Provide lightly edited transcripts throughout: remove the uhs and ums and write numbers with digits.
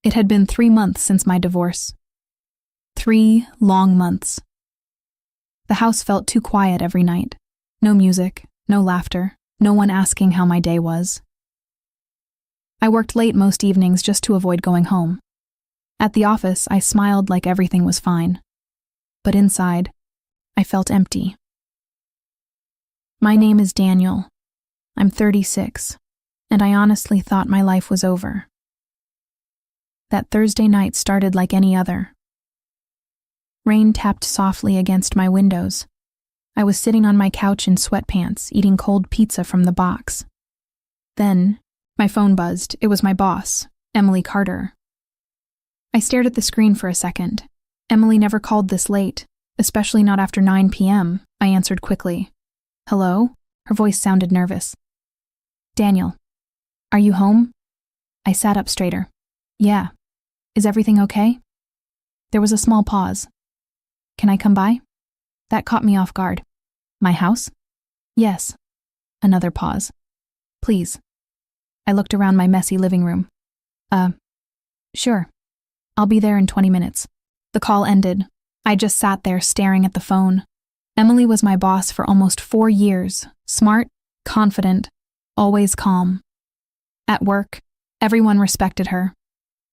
It had been 3 months since my divorce. 3 long months. The house felt too quiet every night. No music, no laughter, no one asking how my day was. I worked late most evenings just to avoid going home. At the office, I smiled like everything was fine. But inside, I felt empty. My name is Daniel. I'm 36, and I honestly thought my life was over. That Thursday night started like any other. Rain tapped softly against my windows. I was sitting on my couch in sweatpants, eating cold pizza from the box. Then, my phone buzzed. It was my boss, Emily Carter. I stared at the screen for a second. Emily never called this late, especially not after 9 p.m., I answered quickly. Hello? Her voice sounded nervous. Daniel, are you home? I sat up straighter. Yeah. Is everything okay? There was a small pause. Can I come by? That caught me off guard. My house? Yes. Another pause. Please. I looked around my messy living room. Sure. I'll be there in 20 minutes. The call ended. I just sat there staring at the phone. Emily was my boss for almost 4 years. Smart, confident, always calm. At work, everyone respected her.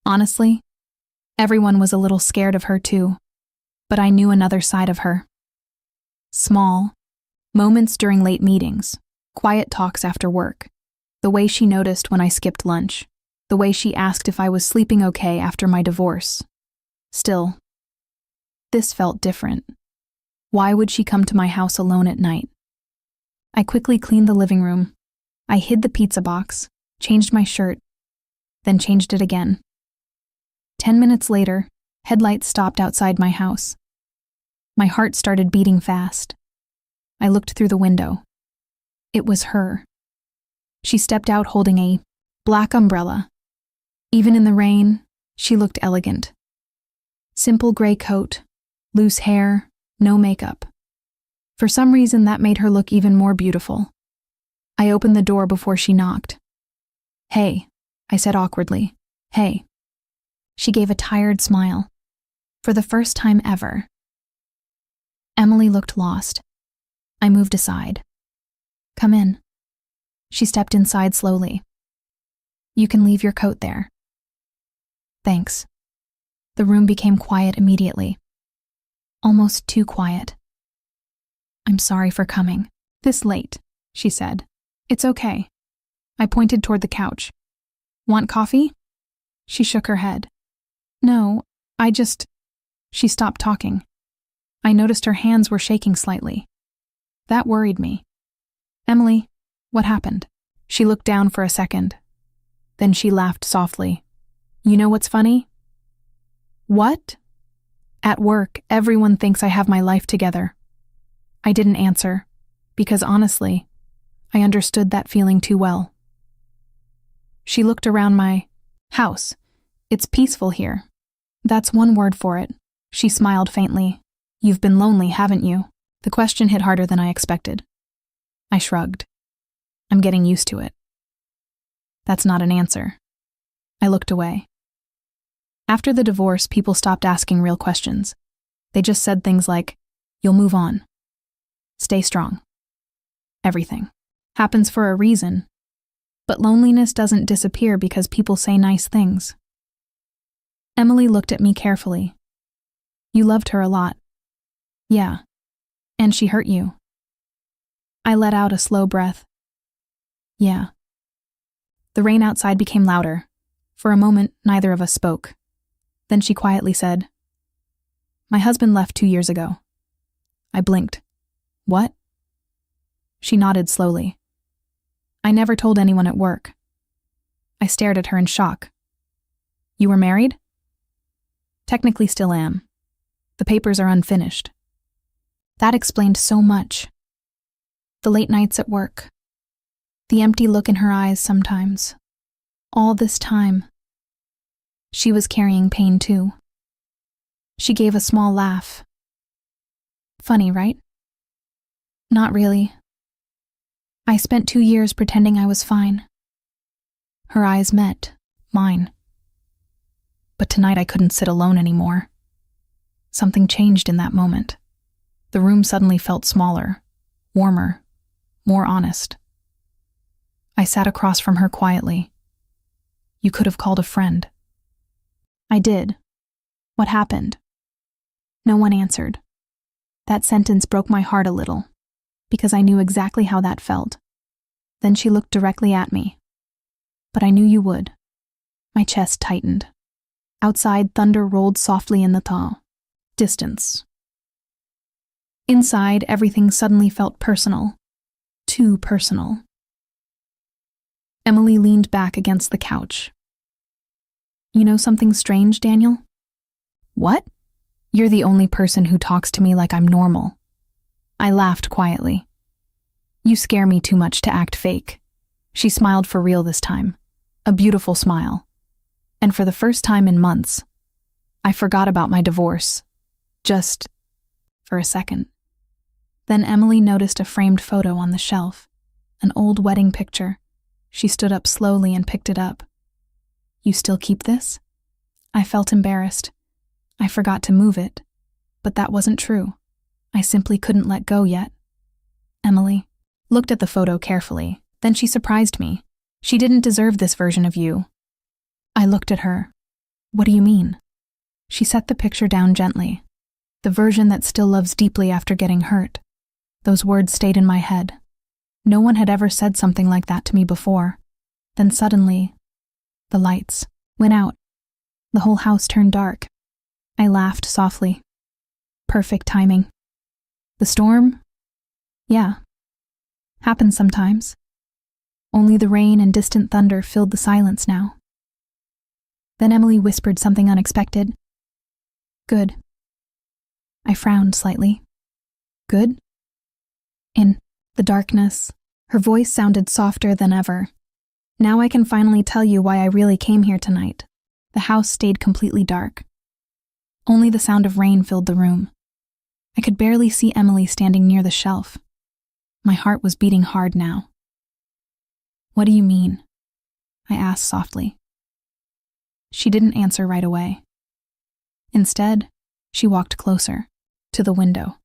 Honestly, everyone was a little scared of her too. But I knew another side of her. Small, moments during late meetings, quiet talks after work, the way she noticed when I skipped lunch, the way she asked if I was sleeping okay after my divorce. Still, this felt different. Why would she come to my house alone at night? I quickly cleaned the living room. I hid the pizza box, changed my shirt, then changed it again. 10 minutes later, headlights stopped outside my house. My heart started beating fast. I looked through the window. It was her. She stepped out holding a black umbrella. Even in the rain, she looked elegant. Simple gray coat, loose hair, no makeup. For some reason, that made her look even more beautiful. I opened the door before she knocked. Hey, I said awkwardly. Hey. She gave a tired smile. For the first time ever. Emily looked lost. I moved aside. Come in. She stepped inside slowly. You can leave your coat there. Thanks. The room became quiet immediately. Almost too quiet. I'm sorry for coming. This late, she said. It's okay. I pointed toward the couch. Want coffee? She shook her head. No, She stopped talking. I noticed her hands were shaking slightly. That worried me. Emily, what happened? She looked down for a second. Then she laughed softly. You know what's funny? What? At work, everyone thinks I have my life together. I didn't answer, because honestly, I understood that feeling too well. She looked around my house. It's peaceful here. That's one word for it. She smiled faintly. You've been lonely, haven't you? The question hit harder than I expected. I shrugged. I'm getting used to it. That's not an answer. I looked away. After the divorce, people stopped asking real questions. They just said things like, you'll move on. Stay strong. Everything happens for a reason. But loneliness doesn't disappear because people say nice things. Emily looked at me carefully. You loved her a lot. Yeah. And she hurt you. I let out a slow breath. Yeah. The rain outside became louder. For a moment, neither of us spoke. Then she quietly said, My husband left 2 years ago. I blinked. What? She nodded slowly. I never told anyone at work. I stared at her in shock. You were married? Technically still am. The papers are unfinished. That explained so much. The late nights at work. The empty look in her eyes sometimes. All this time. She was carrying pain too. She gave a small laugh. Funny, right? Not really. I spent 2 years pretending I was fine. Her eyes met mine. tonight I couldn't sit alone anymore. Something changed in that moment. The room suddenly felt smaller, warmer, more honest. I sat across from her quietly. You could have called a friend. I did. What happened? No one answered. That sentence broke my heart a little, because I knew exactly how that felt. Then she looked directly at me. But I knew you would. My chest tightened. Outside, thunder rolled softly in the distance. Inside, everything suddenly felt personal. Too personal. Emily leaned back against the couch. You know something strange, Daniel? What? You're the only person who talks to me like I'm normal. I laughed quietly. You scare me too much to act fake. She smiled for real this time. A beautiful smile. And for the first time in months, I forgot about my divorce. Just for a second. Then Emily noticed a framed photo on the shelf, an old wedding picture. She stood up slowly and picked it up. You still keep this? I felt embarrassed. I forgot to move it, but that wasn't true. I simply couldn't let go yet. Emily looked at the photo carefully, then she surprised me. She didn't deserve this version of you. I looked at her. What do you mean? She set the picture down gently. The version that still loves deeply after getting hurt. Those words stayed in my head. No one had ever said something like that to me before. Then suddenly, the lights went out. The whole house turned dark. I laughed softly. Perfect timing. The storm? Yeah. Happens sometimes. Only the rain and distant thunder filled the silence now. Then Emily whispered something unexpected. Good. I frowned slightly. Good? In the darkness, her voice sounded softer than ever. Now I can finally tell you why I really came here tonight. The house stayed completely dark. Only the sound of rain filled the room. I could barely see Emily standing near the shelf. My heart was beating hard now. What do you mean? I asked softly. She didn't answer right away. Instead, she walked closer, to the window.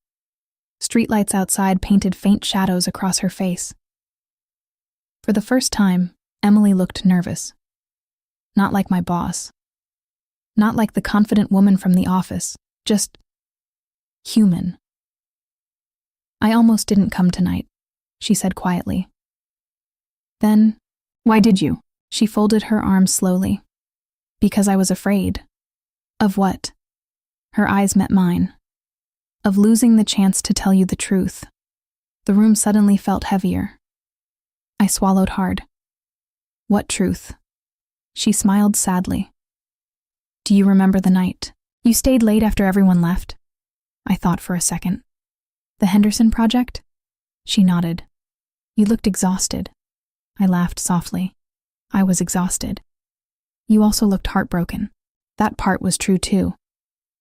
Streetlights outside painted faint shadows across her face. For the first time, Emily looked nervous. Not like my boss. Not like the confident woman from the office. Just human. I almost didn't come tonight, she said quietly. Then, why did you? She folded her arms slowly. Because I was afraid. Of what? Her eyes met mine. Of losing the chance to tell you the truth. The room suddenly felt heavier. I swallowed hard. What truth? She smiled sadly. Do you remember the night? You stayed late after everyone left? I thought for a second. The Henderson project? She nodded. You looked exhausted. I laughed softly. I was exhausted. You also looked heartbroken. That part was true too.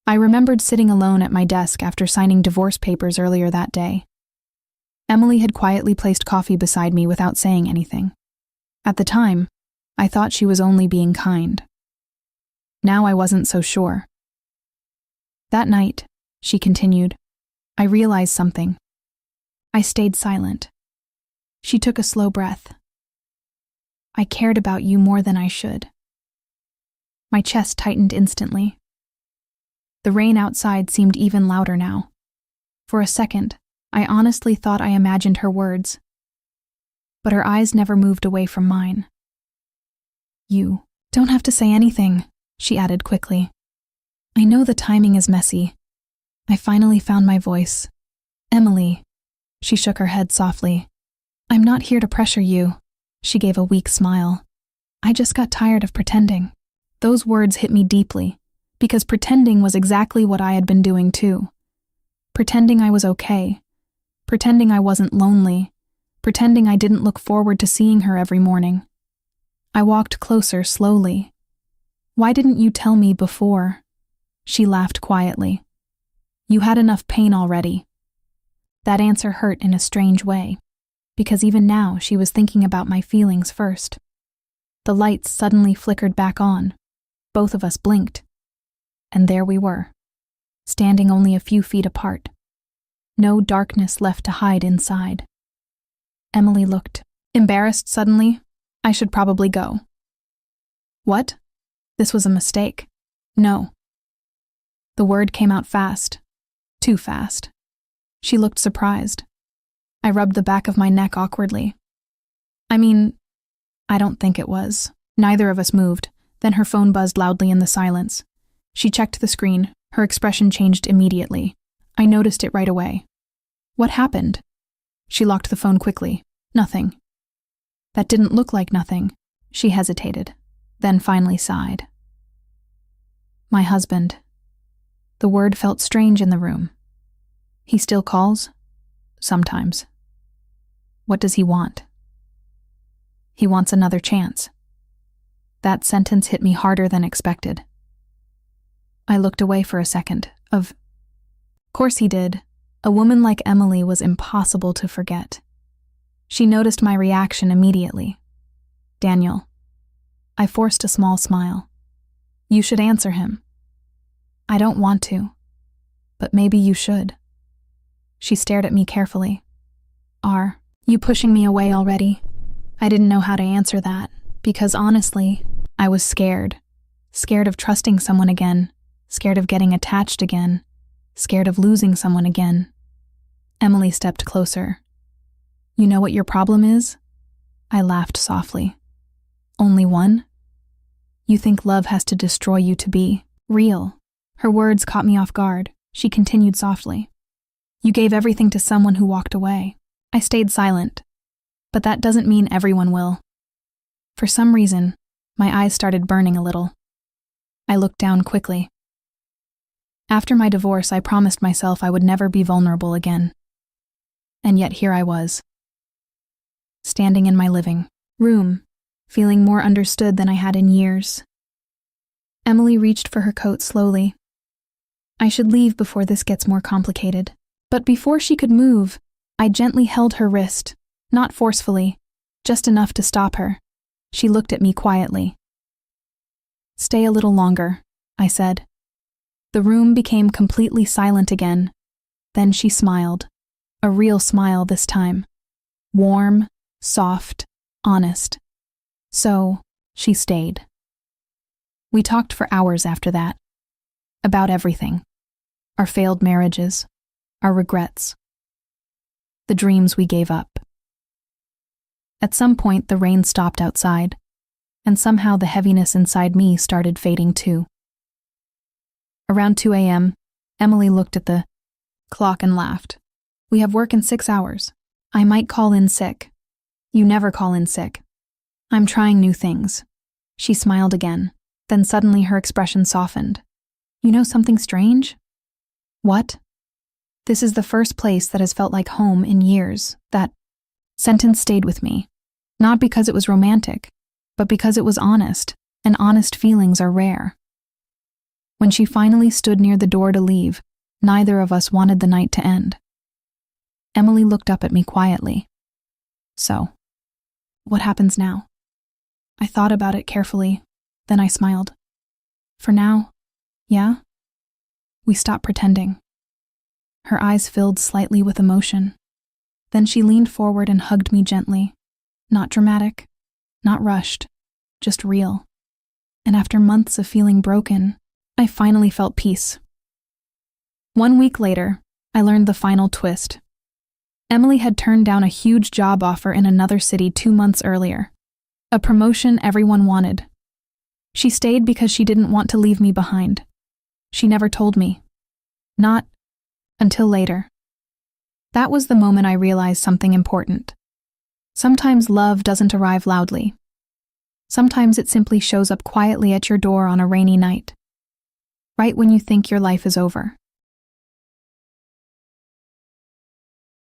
I remembered sitting alone at my desk after signing divorce papers earlier that day. Emily had quietly placed coffee beside me without saying anything. At the time, I thought she was only being kind. Now I wasn't so sure. That night, she continued, I realized something. I stayed silent. She took a slow breath. I cared about you more than I should. My chest tightened instantly. The rain outside seemed even louder now. For a second, I honestly thought I imagined her words. But her eyes never moved away from mine. You don't have to say anything, she added quickly. I know the timing is messy. I finally found my voice. Emily. She shook her head softly. I'm not here to pressure you. She gave a weak smile. I just got tired of pretending. Those words hit me deeply, because pretending was exactly what I had been doing too. Pretending I was okay. Pretending I wasn't lonely. Pretending I didn't look forward to seeing her every morning. I walked closer slowly. Why didn't you tell me before? She laughed quietly. You had enough pain already. That answer hurt in a strange way, because even now she was thinking about my feelings first. The lights suddenly flickered back on. Both of us blinked. and there we were, standing only a few feet apart. No darkness left to hide inside. Emily looked embarrassed suddenly. I should probably go. What? This was a mistake. No. The word came out fast. Too fast. She looked surprised. I rubbed the back of my neck awkwardly. I don't think it was. Neither of us moved. Then her phone buzzed loudly in the silence. She checked the screen. Her expression changed immediately. I noticed it right away. What happened? She locked the phone quickly. Nothing. That didn't look like nothing. She hesitated, then finally sighed. My husband. The word felt strange in the room. He still calls? Sometimes. What does he want? He wants another chance. That sentence hit me harder than expected. I looked away for a second. Of course he did. A woman like Emily was impossible to forget. She noticed my reaction immediately. Daniel. I forced a small smile. You should answer him. I don't want to, but maybe you should. She stared at me carefully. Are you pushing me away already? I didn't know how to answer that, because honestly, I was scared. Scared of trusting someone again, scared of getting attached again, scared of losing someone again. Emily stepped closer. You know what your problem is? I laughed softly. Only one? You think love has to destroy you to be real. Her words caught me off guard. She continued softly. You gave everything to someone who walked away. I stayed silent. But that doesn't mean everyone will. For some reason, my eyes started burning a little. I looked down quickly. After my divorce, I promised myself I would never be vulnerable again. And yet here I was, standing in my living room, feeling more understood than I had in years. Emily reached for her coat slowly. I should leave before this gets more complicated. But before she could move, I gently held her wrist, not forcefully, just enough to stop her. She looked at me quietly. Stay a little longer, I said. The room became completely silent again. Then she smiled. A real smile this time. Warm, soft, honest. So, she stayed. We talked for hours after that. About everything. Our failed marriages. Our regrets. The dreams we gave up. At some point, the rain stopped outside, and somehow the heaviness inside me started fading too. Around 2 a.m., Emily looked at the clock and laughed. We have work in 6 hours. I might call in sick. You never call in sick. I'm trying new things. She smiled again. Then suddenly her expression softened. You know something strange? What? This is the first place that has felt like home in years. That sentence stayed with me. Not because it was romantic, but because it was honest, and honest feelings are rare. When she finally stood near the door to leave, neither of us wanted the night to end. Emily looked up at me quietly. So, what happens now? I thought about it carefully, then I smiled. For now, yeah? We stopped pretending. Her eyes filled slightly with emotion. Then she leaned forward and hugged me gently. Not dramatic, not rushed, just real. And after months of feeling broken, I finally felt peace. 1 week later, I learned the final twist. Emily had turned down a huge job offer in another city 2 months earlier. A promotion everyone wanted. She stayed because she didn't want to leave me behind. She never told me. Not until later. That was the moment I realized something important. Sometimes love doesn't arrive loudly. Sometimes it simply shows up quietly at your door on a rainy night. Right when you think your life is over.